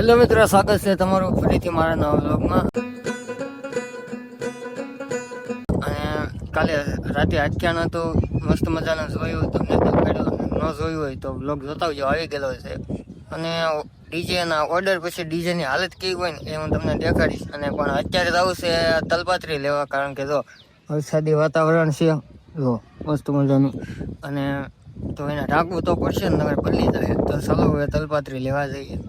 Hello મિત્રો, સ્વાગત છે તમારું ફરીથી મારા નવા વ્લોગમાં. અને કાલે રાતે આખ્યાન હતો, મસ્ત મજાનો જોયું, તમને દેખાડ્યો. ન જોયું હોય તો વ્લોગ જોતા આવજો, આવી ગયેલો છે. અને ડીજેના ઓર્ડર પછી ડીજેની હાલત કેવી હોય ને એ હું તમને દેખાડીશ. અને પણ અત્યારે જવું છે તલપાત્રી લેવા, કારણ કે જો વરસાદી વાતાવરણ છે, જો મસ્ત મજાનું. અને તો એને ઢાંકવું તો પડશે ને, નગર બદલી જાય. તો ચાલો હવે તલપાત્રી લેવા જઈએ.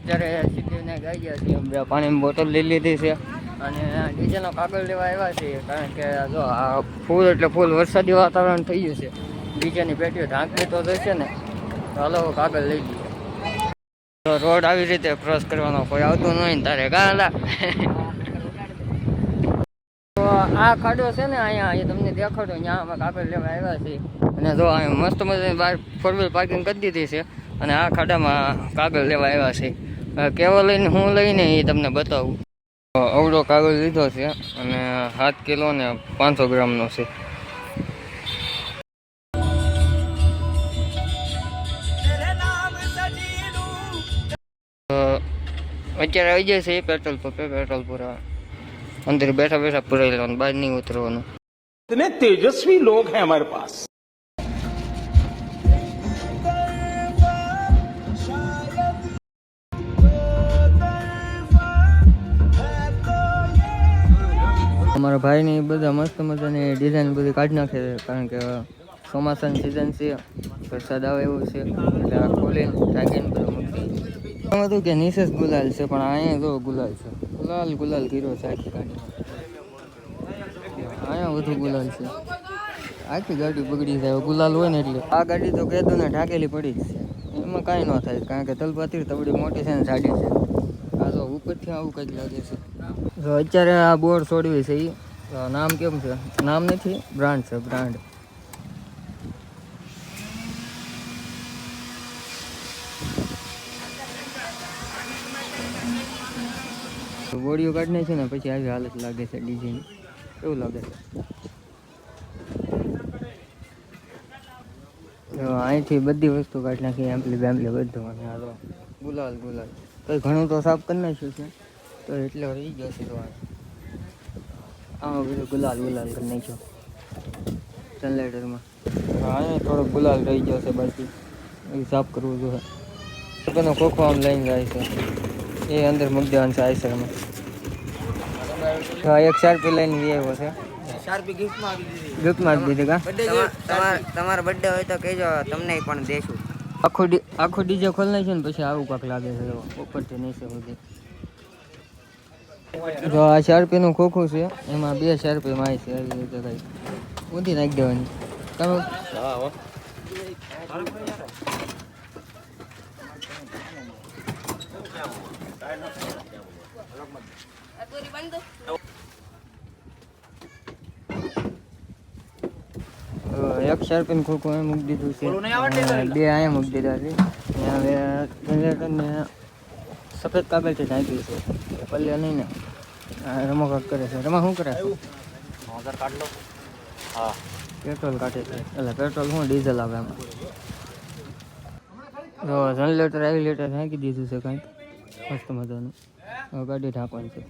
અત્યારે સિદ્ધિને ગાઈ ગયા છીએ, પાણીની બોટલ લઈ લીધી છે. અને ડીજેનો કાગળ લેવા આવ્યા છીએ, કારણ કે જો આ ફૂલ એટલે ફૂલ વરસાદી વાતાવરણ થઈ ગયું છે. ડીજેની પેટીઓ ઢાંકવી તો જશે ને, તો હાલો કાગળ લઈ લઈએ. તો રોડ આવી રીતે ક્રોસ કરવાનો, કોઈ આવતું ન હોય ને તારે ગાલા. તો આ ખાડો છે ને, અહીંયા તમને દેખાડો, અહીંયા અમે કાગળ લેવા આવ્યા છીએ. અને જો અહીંયા મસ્ત મજાની બહાર 4 વ્હીલ પાર્કિંગ કરી દીધી છે. અને આ ખાડામાં કાગળ લેવા આવ્યા છે. કેવો લઈને હું લઈને એ તમને બતાવું. અવડો કાગળ લીધો છે, અને 7 કિલો ને 500 ગ્રામનો છે. અત્યારે આવી જાય છે પેટ્રોલ પંપે, પેટ્રોલ પૂરા અંદર બેઠા બેઠા પુરાઈ લેવાનું, બહાર નહીં ઉતરવાનું. इतने तेजस्वी लोग हैं हमारे पास. અમારા ભાઈની બધા મસ્ત મજાની ડિઝાઇન બધી કાઢી નાખે છે, કારણ કે ચોમાસાની સિઝન છે, વરસાદ આવે એવું છે. એટલે આ ખોલીને ઢાંકીને બધું મૂકી હતું કે નીચે જ ગુલાલ છે, પણ અહીંયા જો ગુલાલ છે. ગુલાલ ગીરો છે આખી ગાડી, અહીંયા વધુ ગુલાલ છે. આખી ગાડી બગડી જાય ગુલાલ હોય ને એટલે. આ ગાડી તો કહેતું ને ઢાંકેલી પડી જ છે, એમાં કાંઈ ન થાય, કારણ કે તલપાત્રી તવડી મોટી છે ને જાડી છે. આ તો ઉપરથી આવું કંઈક લાગે છે. જો અત્યારે આ બોર્ડ છોડવી છે, એ નામ કેમ છે, નામ નથી, બ્રાન્ડ છે, બ્રાન્ડ. બોડીઓ કાઢી નાખી ને પછી આવી હાલત લાગે છે ડીજેની, એવું લાગે છે. અહીંથી બધી વસ્તુ કાઢી નાખી, એમ્પલી બેમ્પલી બધું. અને આ તો ગુલાલ કંઈ ઘણું તો સાફ કરી નાખ્યું છે, તો એટલે રહી ગયો છે. તો આમાં બધું ગુલાલ કરી નાખ્યો જનરેટરમાં. અહીંયા થોડોક ગુલાલ રહી ગયો છે, બાકી એ સાફ કરવું જોઈએ. પોતાનો ખોખો આમ લઈને જાય છે, એ અંદર મૂકી દેવાનું છે આઈસરમાં. એક શાર્પી લઈને આવ્યો છે. શાર્પી ગિફ્ટમાં આપી દીધી કા? તમારો બર્થડે હોય તો કહેજો, તમને પણ દેશું. આખું ડીજે ખોલ નાખ્યું ને પછી આવું કાંક લાગે છે ઉપરથી નીચે સુધી. જો આ શાર્પીનું ખોખું છે, એમાં 2 શાર્પી માય છે. એવી રીતે કંઈક ઊંધી નાખી દેવાની. તમે એક શાર્પીનું ખોખું અહીં મૂકી દીધું છે, 2 અહીંયા મૂકી દીધા છે. હવે જનરેટરને સફેદ કાગળથી ઢાંક્યું છે, પલ્લે નહીં ને. રમો કાંક કરે છે. રમા શું કરે છે? હા, પેટ્રોલ કાઢે છે. એટલે પેટ્રોલ શું, ડીઝલ આવે એમાં. જો જનરેટર આવી લીટર નાખી દીધું છે કાંઈક મસ્ત મજાનું. હવે ગાડી ઢાંકવાની છે.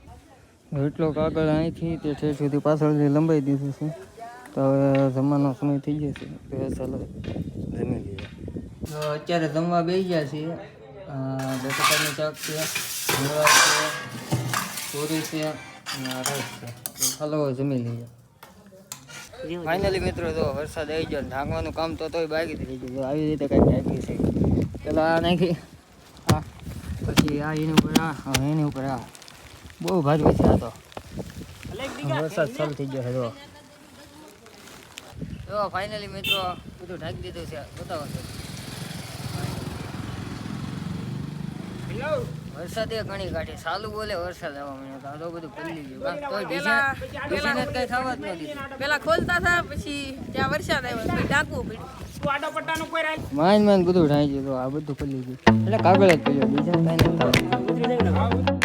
એટલો કાગળ અહીંથી તે ઠેર સુધી પાછળથી લંબાઈ દીધું છે. તો હવે જમવાનો સમય થઈ ગયો છે, તો ચાલો જમી લઈએ. તો અત્યારે જમવા બેસી ગયા છીએ. બટાકાનું શાક છે, ગોળા છે, પૂરી છે, અને રસ છે. તો ચાલો જમી લઈએ. ફાઇનલી મિત્રો, જો વરસાદ આવી ગયો, ઢાંકવાનું કામ તો તોય બાકી થઈ ગયું. આવી રીતે કંઈક નાખી છે. પેલા આ નાખી, હા, પછી આ એની ઉપર, આ એની ઉપર, આ બહુ ભાજવી છે. આ તો વરસાદ ચાલુ થઈ ગયો છે. જો ફાઇનલી મિત્રો બધું ઢાંકી દીધું છે. બતાવો વરસાદ એ ઘણી કાઢી સાલું બોલે વરસાદ આવવા માંડ્યો તો આ તો બધું પલ્લી ગયું તો ડીસીને કઈ થવા જ ન દીધું પેલા ખોલતા હતા પછી ત્યાં વરસાદ આવ્યો પછી ઢાંકવું પડ્યું માંડ બધું ઢાંકી ગયું તો આ બધું પલ્લી ગયું એટલે કાગળ જ પડ્યો બીજા કઈ નથી.